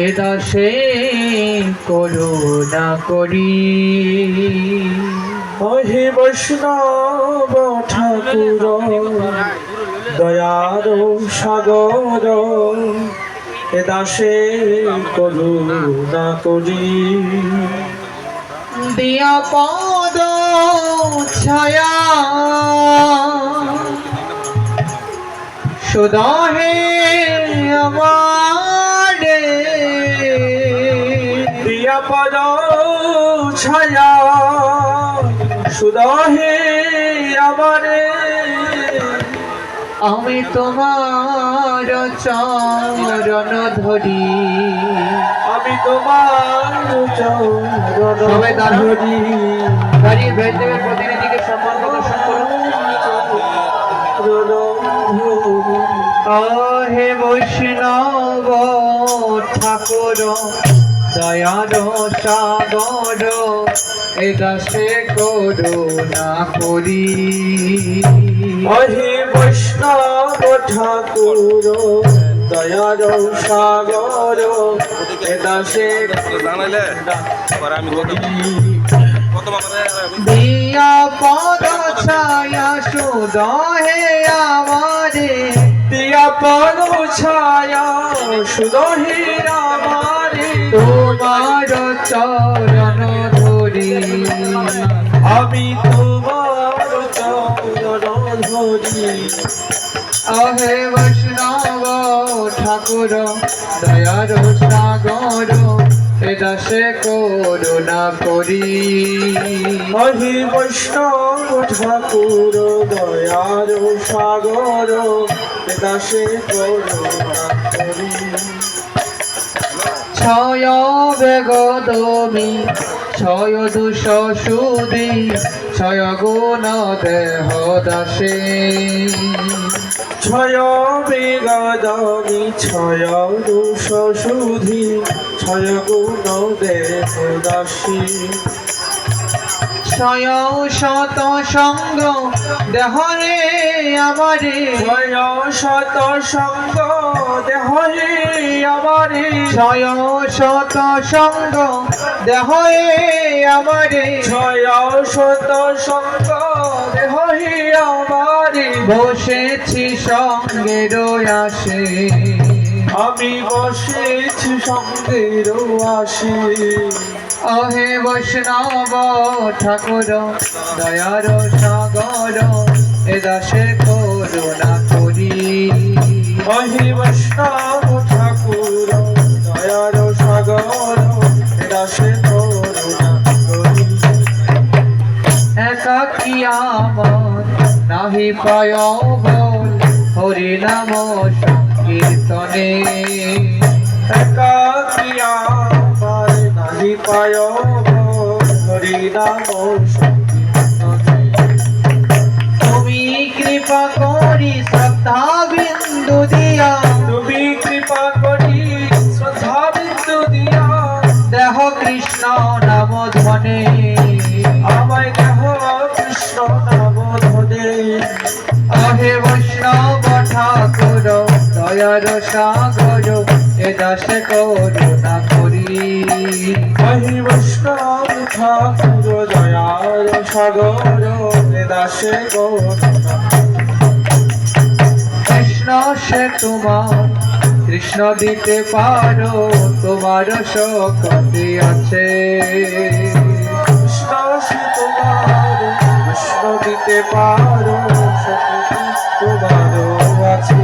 এ দাসে করুণা করি। হে বৈষ্ণব ঠাকুর দয়ার সাগর, এ দাসে করুণা করি। দিয়া পদ ছায়া সুদহে আমারে, দিয়া পদ ছায়া সুদহে আমারে, আমি তোমার চরণ ধরি। আমি তোমার চরণ সবাই দাঁড়ান। ধরি। দাঁড়িয়ে ভেতরের প্রতিনিধিকে সম্মান প্রদর্শন করুন। হে বৈষ্ণব ঠাকুর দয়ার সাগর, এ দাসে করুণা করি। হে বৈষ্ণব ঠাকুর দয়ার সাগর, এ দাসে দিয়া পদ ছায়া সুদহে আমারে, দিয়া পদ ছায়া সুদহে আমারে, তোমার চরণ ধরি। আমি তোমার চরণ ধরি। হে বৈষ্ণব ঠাকুর দয়ার সাগর, এ দাসে করুণা করি। হে বৈষ্ণব ঠাকুর দয়ার সাগর, এ দাসে করুণা করি। ছয় বেগদমি ছয় দুষ সুদি, ছয় গুণ দেহ দাসে। ছয় বেগদমি ছয় দুষ সুধি, ছয় গুণ দেহ দাসী। ছয় শত সঙ্গ দেহরে আমারে, ছয় শত সঙ্গ দেহে আমারে, ছয় শত সঙ্গ দেহরে আমারে, ছয় শত সঙ্গ দেহে আমারে। বসেছি সঙ্গের আসে, আমি বসেছি সঙ্গের আসে। হে বৈষ্ণব ঠাকুর দয়ার সাগর, এ দাসে করুণা করি। হে বৈষ্ণব ঠাকুর দয়ার সাগর, এ দাসে করুণা করি। একাকী আমার নাহি পায় বল, হরি নাম সংকীর্তনে। একাকী আমার নাহি পায় হরি নাম সংকীর্তনে। তুমি কৃপা করি শ্রদ্ধা বিন্দু দিয়া, তুমি কৃপা করি শ্রদ্ধা বিন্দু দিয়া, দেহ কৃষ্ণ নাম ধ্বনে। আমায় দেহ কৃষ্ণ নাম ধনে। হে বৈষ্ণব ঠাকুর দয়ার সাগর, এ দাসে করুণা করি। হে বৈষ্ণব ঠাকুর দয়ার সাগর, এ দাসে করুণা। কৃষ্ণ সে তোমার কৃষ্ণ দিতে পারো, তোমার শক্তি আছে। কৃষ্ণ সে তোমার কৃষ্ণ দিতে পারো, শক্তি তোমারও আছে।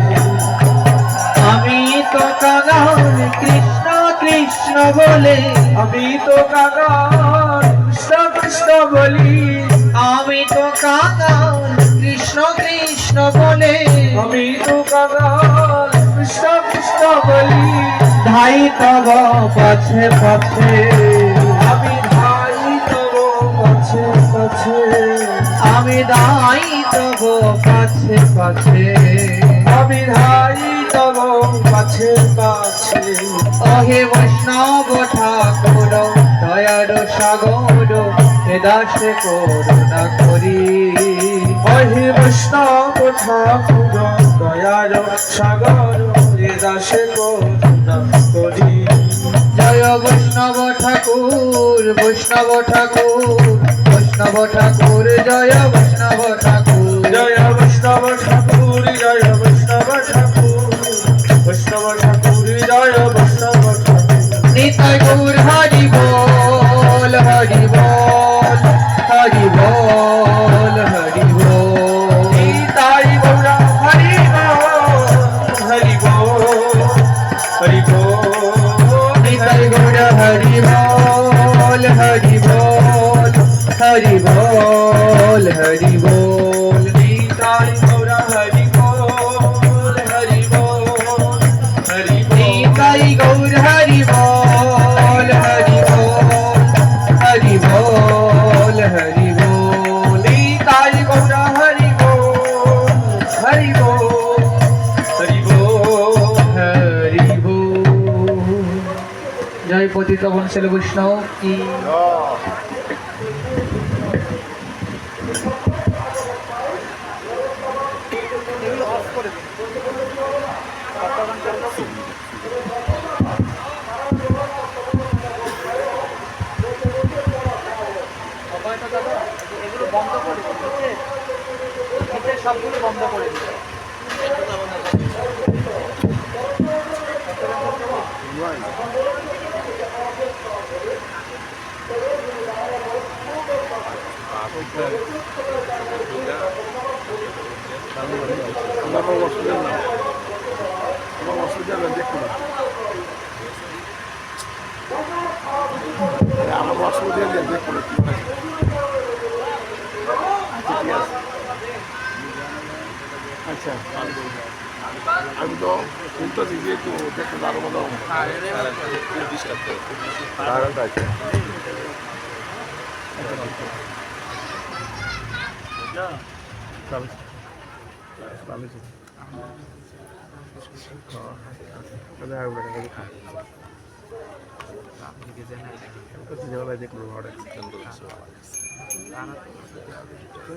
আমি তো কাঙাল কৃষ্ণ কৃষ্ণ বলে, আমি তো কাঙাল কৃষ্ণ কৃষ্ণ বলি, আমি তো কাঙাল কৃষ্ণ কৃষ্ণ বলে, আমি তো কাঙাল কৃষ্ণ কৃষ্ণ বলি। ধাই তব পাছে পাছে, আমি ধাই তব কাছে কাছে, আমি দাই তব কাছে কাছে। আমি ধাই তব কাছে কাছে। হে বৈষ্ণব ঠাকুর দয়ার সাগর, এ দাসে করুণা করি। হে বৈষ্ণব ঠাকুর দয়া দয়ার সাগর দাসে করুণা করি। জয় বৈষ্ণব ঠাকুর, বৈষ্ণব ঠাকুর, বৈষ্ণব ঠাকুর, জয় বৈষ্ণব ঠাকুর। জয় বৈষ্ণব ঠাকুর, জয় বৈষ্ণব ঠাকুর, বৈষ্ণব ঠাকুর, জয় বৈষ্ণব ঠাকুর। নিতাই গৌর হরি বল, হরি বল, হরি বল, হরি বল। নিতাই গৌরা হরি বল, হরি বল, হরি বল। নিতাই গৌর হরি বল, হরি বল, হরি বল, হরি বল। নিতাই গৌরা হরি বল, হরি বল, হরি বল। নিতাই গৌর হরি বল, হরি বল, হরি বল, হরি বল। নিতাই গৌরা হরি বল, হরি বল, হরি বল। হরি বল। জয় পতিত বংশের বৈষ্ণব কি। এগুলো বন্ধ করে দিচ্ছে, সবগুলো বন্ধ করে দিচ্ছে। আমার অসুবিধা নেই দেখুন আচ্ছা আমি তো শুনতেছি যে একটু দেখতে আরো মতো দেখুন